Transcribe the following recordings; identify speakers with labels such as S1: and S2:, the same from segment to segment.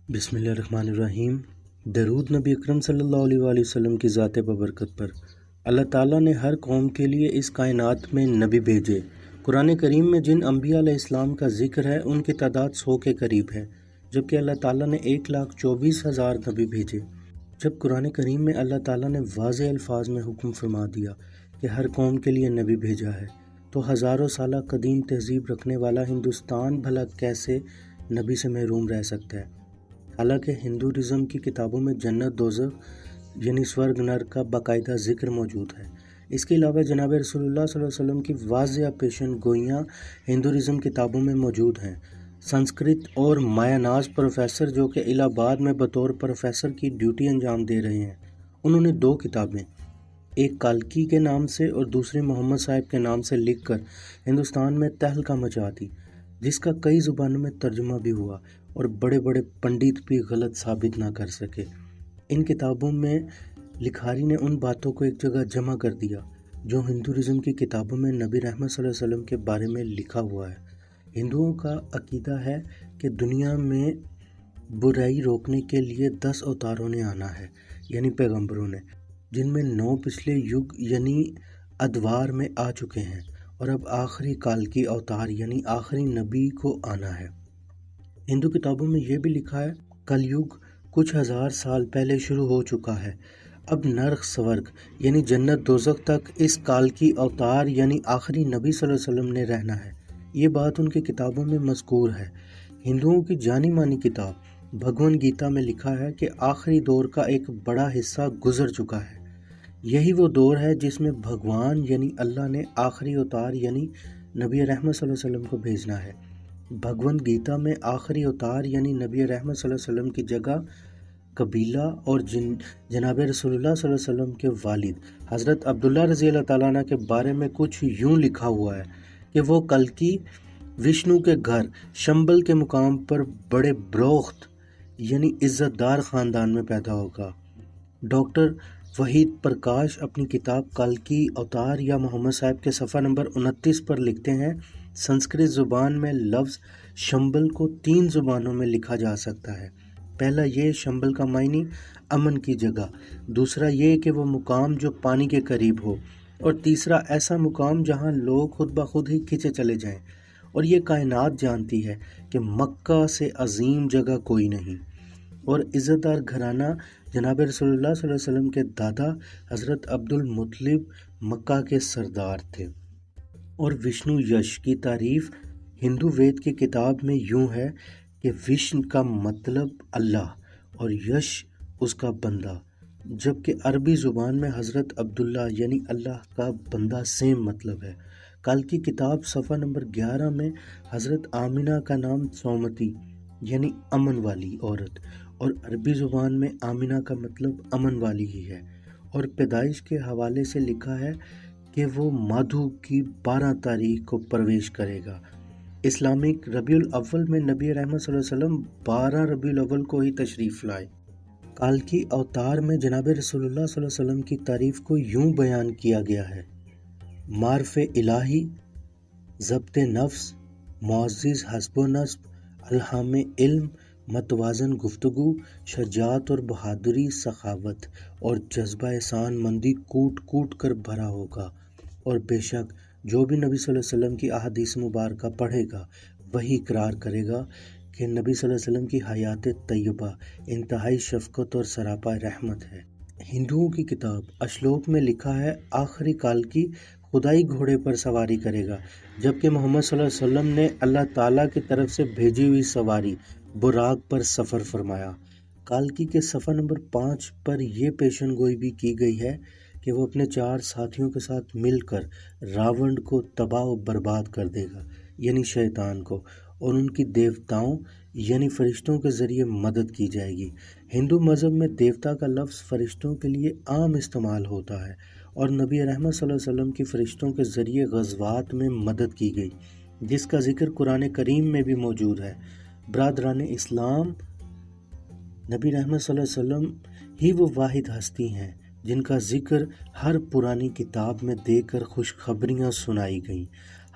S1: बिस्मिल्लाहिर्रहमानिर्रहीम। दरूद नबी अकरम सल्लल्लाहु अलैहि वसल्लम की ज़ात बबरकत पर। अल्लाह ताला ने हर कौम के लिए इस कायनात में नबी भेजे। कुरान करीम में जिन अम्बिया अलैहिस्सलाम का ज़िक्र है उनकी तादाद 100 के करीब है, जबकि अल्लाह ताला ने 1,24,000 नबी भेजे। जब कुरान करीम में अल्लाह ताला ने वाज़ेह अल्फाज में हुक्म फरमा दिया कि हर कौम के लिए नबी भेजा है, तो हज़ारों साल कदीम तहज़ीब रखने वाला हिंदुस्तान भला कैसे नबी से महरूम रह सकता है। हालांकि हिंदुइज़्म की किताबों में जन्नत दोज़ख यानी स्वर्ग नरक का बाकायदा ज़िक्र मौजूद है। इसके अलावा जनाब रसूलुल्लाह सल्लल्लाहु अलैहि वसल्लम की वाज़ेह पेशन गोइयाँ हिंदुइज़्म किताबों में मौजूद हैं। संस्कृत और मायानाज प्रोफेसर जो कि इलाहाबाद में बतौर प्रोफेसर की ड्यूटी अंजाम दे रहे हैं, उन्होंने 2 किताबें, एक काल्की के नाम से और दूसरी मोहम्मद साहिब के नाम से लिखकर हिंदुस्तान में तहलका मचा दी, जिसका कई ज़ुबानों में तर्जुमा भी हुआ और बड़े बड़े पंडित भी गलत साबित ना कर सके। इन किताबों में लिखारी ने उन बातों को एक जगह जमा कर दिया जो हिंदुइज़्म की किताबों में नबी रहमत सल्लल्लाहु अलैहि वसल्लम के बारे में लिखा हुआ है। हिंदुओं का अकीदा है कि दुनिया में बुराई रोकने के लिए 10 अवतारों ने आना है, यानी पैगंबरों ने, जिनमें 9 पिछले युग यानी अदवार में आ चुके हैं और अब आखिरी काल की अवतार यानी आखिरी नबी को आना है। हिंदू किताबों में यह भी लिखा है, कलयुग कुछ हज़ार साल पहले शुरू हो चुका है, अब नरक स्वर्ग यानी जन्नत दोज़ख तक इस काल की अवतार यानी आखिरी नबी सल्लल्लाहु अलैहि वसल्लम ने रहना है। ये बात उनकी किताबों में मज़कूर है। हिंदुओं की जानी मानी किताब भगवद गीता में लिखा है कि आखिरी दौर का एक बड़ा हिस्सा गुजर चुका है। यही वो दौर है जिसमें भगवान यानी अल्लाह ने आखिरी अवतार यानी नबी रहमत सल्लल्लाहु अलैहि वसल्लम को भेजना है। भगवद गीता में आखिरी अवतार यानी नबी रहमत सल्लल्लाहु अलैहि वसल्लम की जगह कबीला और जनाब रसूलुल्लाह सल्लल्लाहु अलैहि वसल्लम के वालिद हज़रत अब्दुल्ला रज़ी अल्लाह ताला अन्हु के बारे में कुछ यूं लिखा हुआ है कि वो कल्कि विष्णु के घर शंबल के मुकाम पर बड़े ब्रोख्त यानी इज़्ज़तदार ख़ानदान में पैदा होगा। डॉक्टर वहीद प्रकाश अपनी किताब कल्कि अवतार या मोहम्मद साहिब के सफ़ा नंबर 29 पर लिखते हैं, संस्कृत ज़ुबान में लफ्ज़ शंबल को 3 ज़ुबानों में लिखा जा सकता है। पहला ये शंबल का मायनी अमन की जगह, दूसरा ये कि वो मुकाम जो पानी के करीब हो, और तीसरा ऐसा मुकाम जहाँ लोग खुद ब खुद ही खिंचे चले जाएं। और ये कायनात जानती है कि मक्का से अजीम जगह कोई नहीं। और इज़्ज़तदार घराना जनाब रसूलुल्लाह सल्लल्लाहु अलैहि वसल्लम के दादा हज़रत अब्दुल मुत्तलिब मक्का के सरदार थे। और विष्णु यश की तारीफ़ हिंदू वेद की किताब में यूं है कि विष्णु का मतलब अल्लाह और यश उसका बंदा, जबकि अरबी ज़ुबान में हज़रत अब्दुल्ला यानी अल्लाह का बंदा सेम मतलब है। कल की किताब सफ़ा नंबर 11 में हज़रत आमिना का नाम सौमती यानी अमन वाली औरत, और अरबी ज़ुबान में आमिना का मतलब अमन वाली ही है। और पैदाइश के हवाले से लिखा है कि वो माधु की 12 तारीख को प्रवेश करेगा। इस्लामिक रबीउल अव्वल में नबी रहमत सल्लल्लाहु अलैहि वसल्लम 12 रबीउल अव्वल को ही तशरीफ़ लाए। काल की अवतार में जनाब रसूलुल्लाह सल्लल्लाहु अलैहि वसल्लम की तारीफ़ को यूं बयान किया गया है, मारफ़े इलाही, ज़ब्त नफ्स, मुअज़्ज़िज़ हस्ब नस्ब, अल्हाम इल्म, मतवाज़न गुफ्तगू, शजाअत और बहादुरी, सखावत और जज्बा एहसान मंदी कूट कूट कर भरा होगा। और बेशक जो भी नबी सल्लल्लाहु अलैहि वसल्लम की अहादीस मुबारका पढ़ेगा वही इकरार करेगा कि नबी सल्लल्लाहु अलैहि वसल्लम की हयात तैयबा इंतहाई शफ़क़त और सरापा रहमत है। हिंदुओं की किताब अशलोक में लिखा है, आखिरी काल की खुदाई घोड़े पर सवारी करेगा, जबकि मोहम्मद सल्लल्लाहु अलैहि वसल्लम ने अल्लाह ताला की तरफ से भेजी हुई सवारी बुराक पर सफ़र फरमाया। काल्की के सफ़ा नंबर 5 पर यह पेशन गोई भी की गई है कि वो अपने 4 साथियों के साथ मिलकर रावण को तबाह और बर्बाद कर देगा यानी शैतान को, और उनकी देवताओं यानी फरिश्तों के ज़रिए मदद की जाएगी। हिंदू मज़हब में देवता का लफ्ज़ फ़रिश्तों के लिए आम इस्तेमाल होता है, और नबी रहमत सल्लल्लाहु अलैहि वसल्लम की फ़रिश्तों के ज़रिए ग़ज़वात में मदद की गई, जिसका ज़िक्र कुरान करीम में भी मौजूद है। बरादरान इस्लाम, नबी रहमत सल्लल्लाहु अलैहि वसल्लम ही वो वाहिद हस्ती हैं जिनका ज़िक्र हर पुरानी किताब में देकर खुशखबरियाँ सुनाई गईं।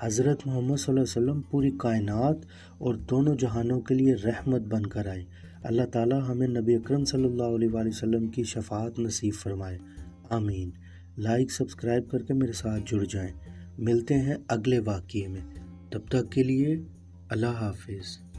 S1: हज़रत मोहम्मद सल्लल्लाहु अलैहि वसल्लम पूरी कायनात और दोनों जहानों के लिए रहमत बनकर आए। اللہ تعالی ہمیں نبی اکرم صلی اللہ علیہ وآلہ وسلم کی شفاعت نصیب فرمائے، آمین۔ لائک سبسکرائب کر کے میرے ساتھ جڑ جائیں۔ ملتے ہیں اگلے واقعے میں، تب تک کے لیے اللہ حافظ۔